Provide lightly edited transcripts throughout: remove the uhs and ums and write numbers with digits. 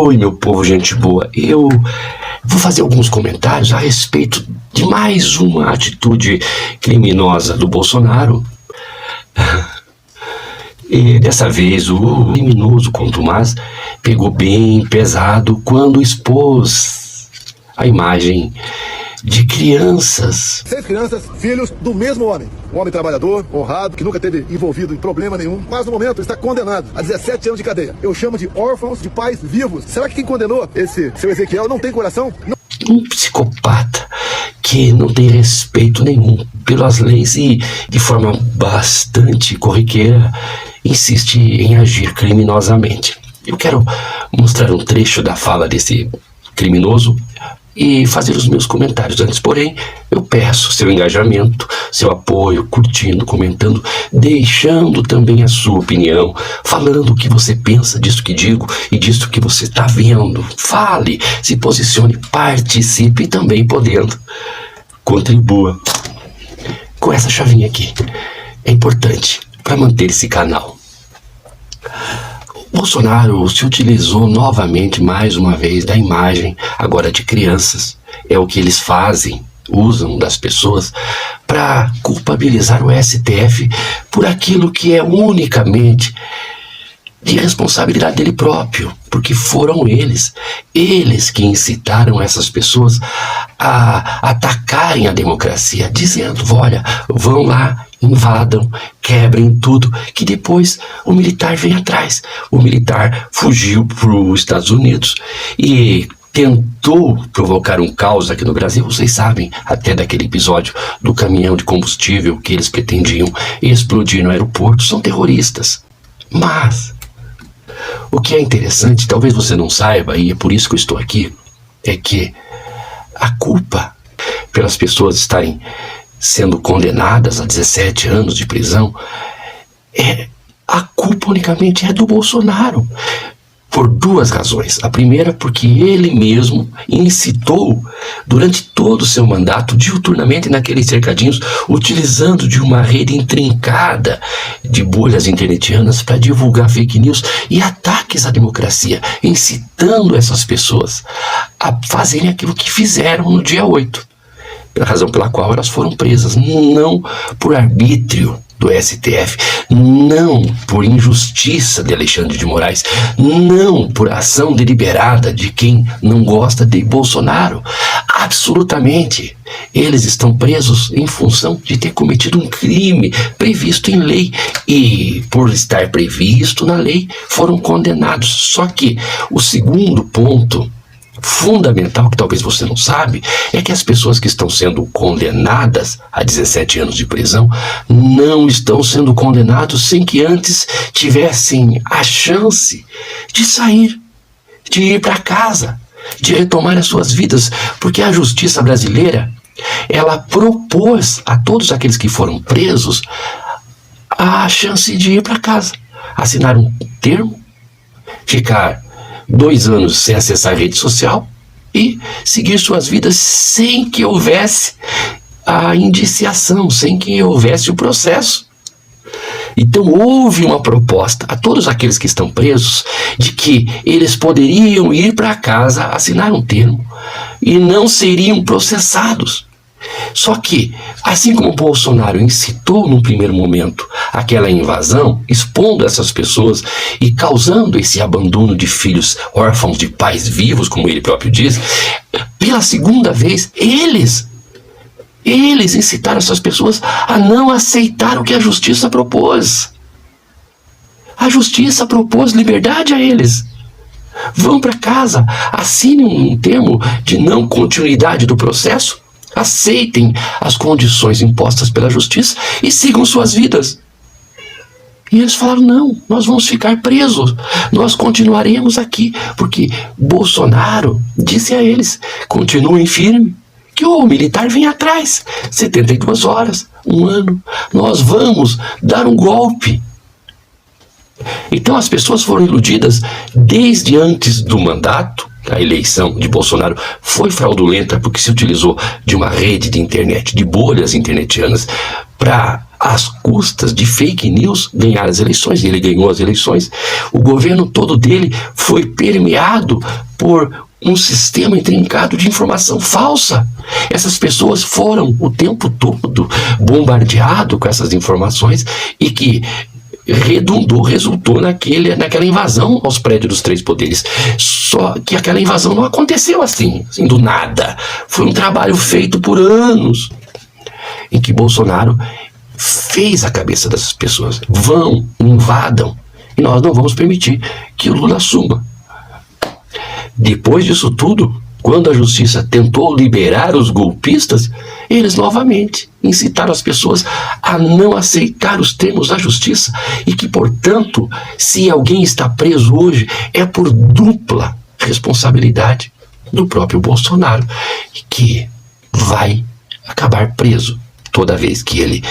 Oi, meu povo, gente boa. Eu vou fazer alguns comentários a respeito de mais uma atitude criminosa do Bolsonaro. E dessa vez o criminoso contumaz pegou bem pesado quando expôs a imagem de crianças. 6 crianças, filhos do mesmo homem. Um homem trabalhador, honrado, que nunca teve envolvido em problema nenhum, mas no momento está condenado a 17 anos de cadeia. Eu chamo de órfãos de pais vivos. Será que quem condenou esse seu Ezequiel não tem coração? Não. Um psicopata que não tem respeito nenhum pelas leis e, de forma bastante corriqueira, insiste em agir criminosamente. Eu quero mostrar um trecho da fala desse criminoso e fazer os meus comentários. Antes, porém, eu peço seu engajamento, seu apoio, curtindo, comentando, deixando também a sua opinião, falando o que você pensa disso que digo e disso que você está vendo. Fale, se posicione, participe e também podendo, contribua com essa chavinha aqui. É importante para manter esse canal. Bolsonaro se utilizou novamente, mais uma vez, da imagem, agora de crianças. É o que eles fazem, usam das pessoas para culpabilizar o STF por aquilo que é unicamente de responsabilidade dele próprio, porque foram eles que incitaram essas pessoas a atacarem a democracia, dizendo, olha, vão lá, invadam, quebrem tudo, que depois o militar vem atrás. O militar fugiu para os Estados Unidos e tentou provocar um caos aqui no Brasil. Vocês sabem até daquele episódio do caminhão de combustível que eles pretendiam explodir no aeroporto. São terroristas. Mas o que é interessante, talvez você não saiba, e é por isso que eu estou aqui, é que a culpa pelas pessoas estarem sendo condenadas a 17 anos de prisão, a culpa unicamente é do Bolsonaro, por duas razões. A primeira, porque ele mesmo incitou durante todo o seu mandato, diuturnamente naqueles cercadinhos, utilizando de uma rede intrincada de bolhas internetianas para divulgar fake news e ataques à democracia, incitando essas pessoas a fazerem aquilo que fizeram no dia 8. Pela razão pela qual elas foram presas, não por arbítrio do STF, não por injustiça de Alexandre de Moraes, não por ação deliberada de quem não gosta de Bolsonaro. Absolutamente, eles estão presos em função de ter cometido um crime previsto em lei e, por estar previsto na lei, foram condenados. Só que o segundo ponto fundamental, que talvez você não sabe, é que as pessoas que estão sendo condenadas a 17 anos de prisão não estão sendo condenados sem que antes tivessem a chance de sair, de ir para casa, de retomar as suas vidas, porque a justiça brasileira, ela propôs a todos aqueles que foram presos a chance de ir para casa, assinar um termo, ficar 2 anos sem acessar a rede social e seguir suas vidas sem que houvesse a indiciação, sem que houvesse o processo. Então houve uma proposta a todos aqueles que estão presos de que eles poderiam ir para casa, assinar um termo e não seriam processados. Só que, assim como Bolsonaro incitou num primeiro momento aquela invasão, expondo essas pessoas e causando esse abandono de filhos órfãos de pais vivos, como ele próprio diz, pela segunda vez, eles incitaram essas pessoas a não aceitar o que a justiça propôs. A justiça propôs liberdade a eles. Vão para casa, assinem um termo de não continuidade do processo, aceitem as condições impostas pela justiça e sigam suas vidas. E eles falaram, não, nós vamos ficar presos, nós continuaremos aqui, porque Bolsonaro disse a eles, continuem firme, que o militar vem atrás, 72 horas, 1 ano, nós vamos dar um golpe. Então as pessoas foram iludidas desde antes do mandato. A eleição de Bolsonaro foi fraudulenta porque se utilizou de uma rede de internet, de bolhas internetianas, para às custas de fake news, ganhar as eleições. Ele ganhou as eleições. O governo todo dele foi permeado por um sistema intrincado de informação falsa. Essas pessoas foram o tempo todo bombardeadas com essas informações e que resultou naquela invasão aos prédios dos três poderes. Só que aquela invasão não aconteceu assim do nada. Foi um trabalho feito por anos, em que Bolsonaro fez a cabeça dessas pessoas. Vão, invadam, e nós não vamos permitir que o Lula assuma. Depois disso tudo, quando a justiça tentou liberar os golpistas, eles novamente incitaram as pessoas a não aceitar os termos da justiça e que, portanto, se alguém está preso hoje, é por dupla responsabilidade do próprio Bolsonaro, que vai acabar preso toda vez que ele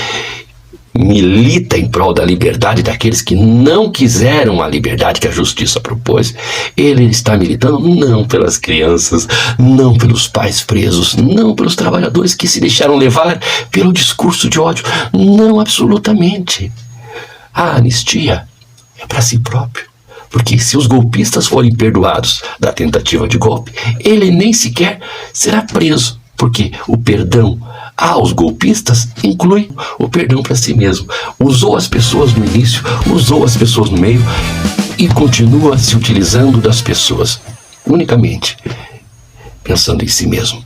milita em prol da liberdade daqueles que não quiseram a liberdade que a justiça propôs. Ele está militando não pelas crianças, não pelos pais presos, não pelos trabalhadores que se deixaram levar pelo discurso de ódio. Não, absolutamente. A anistia é para si próprio. Porque se os golpistas forem perdoados da tentativa de golpe, ele nem sequer será preso. Porque o perdão aos golpistas inclui o perdão para si mesmo. Usou as pessoas no início, usou as pessoas no meio e continua se utilizando das pessoas unicamente pensando em si mesmo.